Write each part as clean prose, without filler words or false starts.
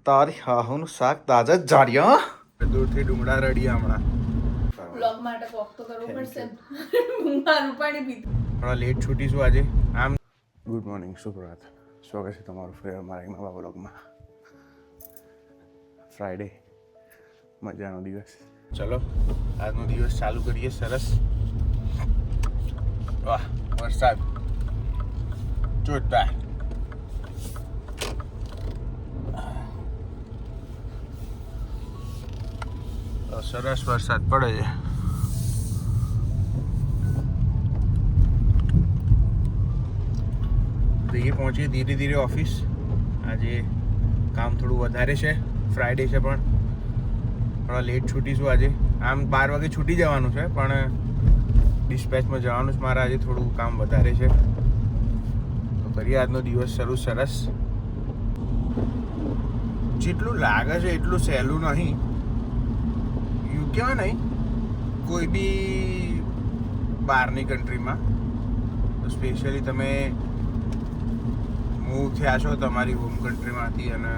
તારી હાહુનું શાક તાજા જ જાડ્યા દૂરથી ડુંગળા રડ્યા હમણાં વ્લોગ માટે કોક તો કરવું પડશે. મારું પાણી પીધું. થોડા લેટ છૂટીશું આજે. આમ ગુડ મોર્નિંગ, સુપ્રભાત. સ્વાગત છે તમારું ફરી મારા એક નવા વ્લોગમાં. ફ્રાઈડે, મજાનો દિવસ. ચલો આજનો દિવસ ચાલુ કરીએ. સરસ. વાહ, વરસાદ જોરદાર. સરસ વરસાદ પડે છે. પહોંચીએ ધીરે ધીરે ઓફિસ. આજે કામ થોડું વધારે છે, ફ્રાઈડે છે પણ થોડા લેટ છૂટીશું આજે. આમ 12 વાગે છૂટી જવાનું છે પણ ડિસ્પેચમાં જવાનું છે મારે આજે. થોડું કામ વધારે છે તો કરીએ આજનો દિવસ શરૂ. સરસ. જેટલું લાગે છે એટલું સહેલું નહીં. યુકેમાં નહીં, કોઈ બી બહારની કન્ટ્રીમાં સ્પેશિયલી તમે મૂવ થયા છો તમારી હોમ કન્ટ્રીમાંથી, અને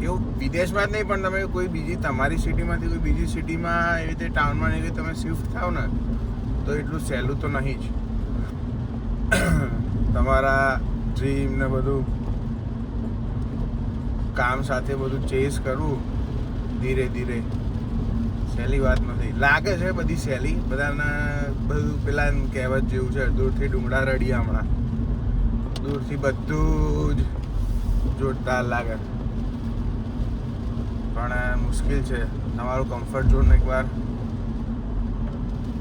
એવું વિદેશમાં જ નહીં પણ તમે કોઈ બીજી તમારી સિટીમાંથી કોઈ બીજી સિટીમાં એવી રીતે ટાઉનમાં એવી રીતે તમે શિફ્ટ થાવ ને તો એટલું સહેલું તો નહીં જ. તમારા ડ્રીમ ને બધું કામ સાથે બધું ચેઝ કરવું ધીરે ધીરે સહેલી વાત નથી. લાગે છે બધી સહેલી, બધાને બધું પેલા કહેવત જેવું છે, દૂરથી ડુંગળા રડ્યા હમણાં. દૂરથી બધું જ જોરદાર લાગે પણ મુશ્કેલ છે. તમારું કમ્ફર્ટ ઝોન એકવાર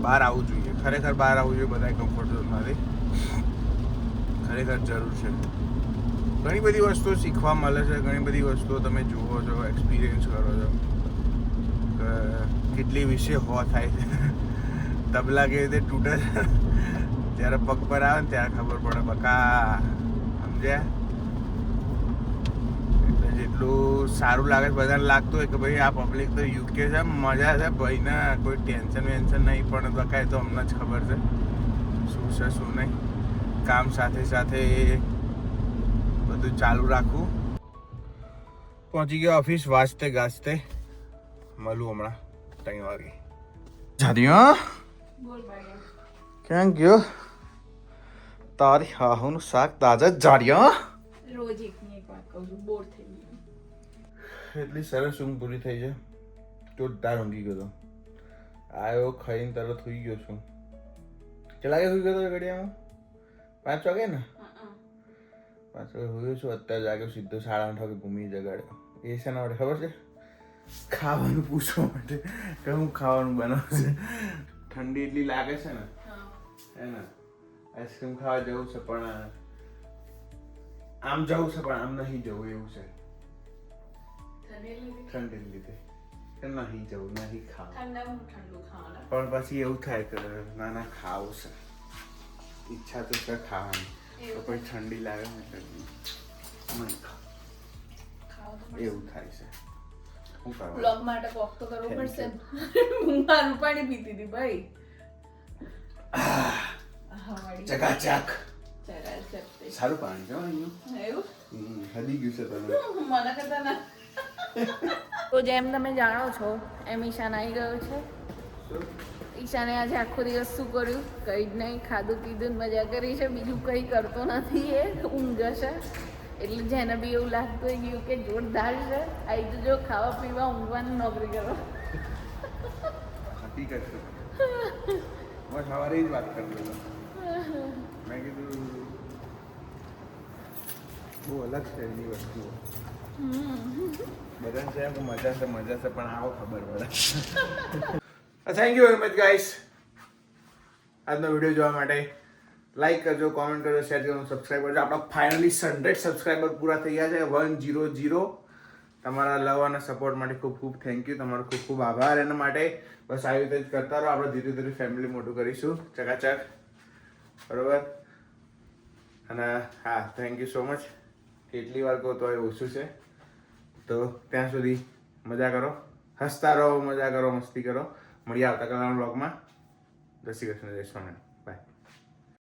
બહાર આવવું જોઈએ. ખરેખર બહાર આવવું જોઈએ બધાએ કમ્ફર્ટ ઝોનમાંથી. ખરેખર જરૂર છે. ઘણી બધી વસ્તુઓ શીખવા મળે છે, ઘણી બધી વસ્તુઓ તમે જુઓ છો, એક્સપિરિયન્સ કરો છો. કેટલી વિશે થાય છે. તબલા કેવી રીતે તૂટે છે જ્યારે પગ પર આવે ને ત્યારે ખબર પડે. બકા સમજ્યા? એટલે જેટલું સારું લાગે છે બધાને લાગતું હોય કે ભાઈ આ પબ્લિક તો યુકે છે, મજા છે ભાઈને, કોઈ ટેન્શન વેન્શન નહીં, પણ બકા તો અમને જ ખબર છે શું છે શું નહીં. કામ સાથે સાથે બધું ચાલુ રાખવું. પહોંચી ગયો ઓફિસ વાજતે ગાજતે. મળું હમણાં 3 વાગે. જાદિયા બોલ ભાઈ. ક્યાં ગયો? તારી હાહુનું શાક તાજા જ જાડ્યા. રોજ એકની એક વાત કહું છું, બોર થઈ ગયું. એટલી સરસ ઊંઘ પૂરી થઈ છે. જોરદાર ઊંઘી ગયો તો. આવ્યો, ખાઈને તરત સુઈ ગયો છું. કેટલા વાગે સુઈ ગયો તો ઘડિયામાં? 5 વાગે ને? 5 વાગે સુયો છું. અત્યારે જાગ્યો સીધો 8:30 વાગે ભૂમિ જગાડ્યો. એ છે ને આપણે ખબર છે? ખાવાનું પૂછવા માટે કે હું ખાવાનું બનાવશે. ઠંડી એટલી લાગે છે ને, હે ને? આઈસ્ક્રીમ ખાવા જવું છે પણ આમ જવું છે પણ આમ નહીં જવું એવું છે. ઠંડી લીધે કે નહીં જવું, નહીં ખાવું. પણ પછી એવું થાય કે ના ના ખાવું છે, ઈચ્છા તો છે ખાવાની, તો પછી ઠંડી લાગે ને નહીં ખાવું, એવું થાય છે. વ્લોગ માટે કોક તો કરવું પડશે. મારું પાણી પીતી હતી ભાઈ. ચકાચક સારું પાણી છે એવું હદી ગયું છે તમે. મને કરતા ના. તો જેમ તમે જાણો છો એમ ઈશાન આવી ગયો છે. ઈશાને આજે આખો દિવસ શું કર્યું? કંઈ જ નહીં, ખાધું પીધું મજા કરી છે, બીજું કંઈ કરતો નથી. એ ઊંઘ છે. એટલે જેને બી એવું લાગતું હોય ગયું કે જોરદાર છે, આવી તો જો ખાવા પીવા ઊંઘવાની નોકરી કરો. હકીકત છે. હું સવારે જ વાત કરતો હતો. મેં કીધું બહુ અલગ છે એની વસ્તુઓ. બધાને છે કે મજા છે પણ આવો ખબર પડે. Thank you very much guys આજનો વિડીયો જોવા માટે. લાઈક કરજો, કોમેન્ટ કરજો, શેર કરજો, સબસ્ક્રાઈબ કરજો. આપણા ફાઇનલી 100 સબસ્ક્રાઈબર પૂરા થઈ ગયા છે. 100. તમારા લવ અને સપોર્ટ માટે ખૂબ ખૂબ થેન્ક યુ. તમારો ખૂબ ખૂબ આભાર એના માટે. બસ આવી રીતે જ કરતા રહો. આપણે ધીરે ધીરે ફેમિલી મોટું કરીશું. ચકાચક. બરોબર. અને હા, થેન્ક યુ સો મચ. કેટલી વાર કહો તો એ ઓછું છે. તો ત્યાં સુધી મજા કરો, હસતા રહો, મજા કરો, મસ્તી કરો. મળીએ આવતા કાલના બ્લોગમાં. જય શ્રી કૃષ્ણ, જય સ્વામિનારાયણ.